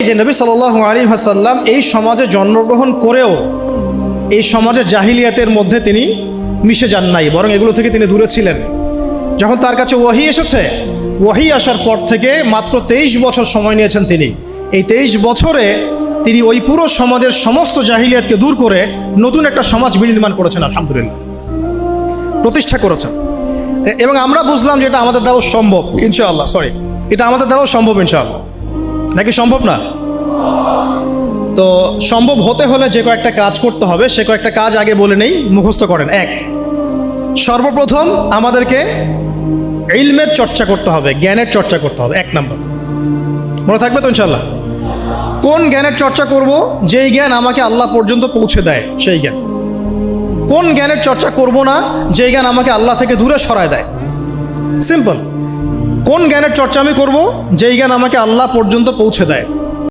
যে নবী সাল্লাল্লাহু আলাইহি ওয়াসাল্লাম এই সমাজে জন্মগ্রহণ করেও এই সমাজের জাহিলিয়াতের মধ্যে তিনি মিশে যান নাই, বরং এগুলো থেকে তিনি দূরে ছিলেন। যখন তার কাছে ওয়াহি এসেছে, ওয়াহি আসার পর থেকে মাত্র 23 বছর সময় নিয়েছেন তিনি। এই 23 বছরে তিনি ওই পুরো সমাজের সমস্ত জাহিলিয়াতকে দূর করে নতুন একটা সমাজ বিনির্মাণ করেছেন, আলহামদুলিল্লাহ, প্রতিষ্ঠা করেছেন। এবং আমরা বুঝলাম যে এটা আমাদের দ্বারাও সম্ভব ইনশাআল্লাহ। এটা আমাদের দ্বারাও সম্ভব ইনশাআল্লাহ, নাকি সম্ভব না? তো সম্ভব হতে হলে যে কয়েকটা কাজ করতে হবে, সে কয়েকটা কাজ আগে বলে নেই, মুখস্থ করেন। এক, সর্বপ্রথম আমাদেরকে ইলমের চর্চা করতে হবে, জ্ঞানের চর্চা করতে হবে। 1 নম্বর মনে থাকবে তো ইনশাআল্লাহ। কোন জ্ঞানের চর্চা করব? যেই জ্ঞান আমাকে আল্লাহ পর্যন্ত পৌঁছে দেয় সেই জ্ঞান। কোন জ্ঞানের চর্চা করব না যেই জ্ঞান আমাকে আল্লাহ থেকে দূরে সরায় দেয়? সিম্পল। কোন জ্ঞানের চর্চা আমি করব? যেই জ্ঞান আমাকে আল্লাহ পর্যন্ত পৌঁছে দেয়।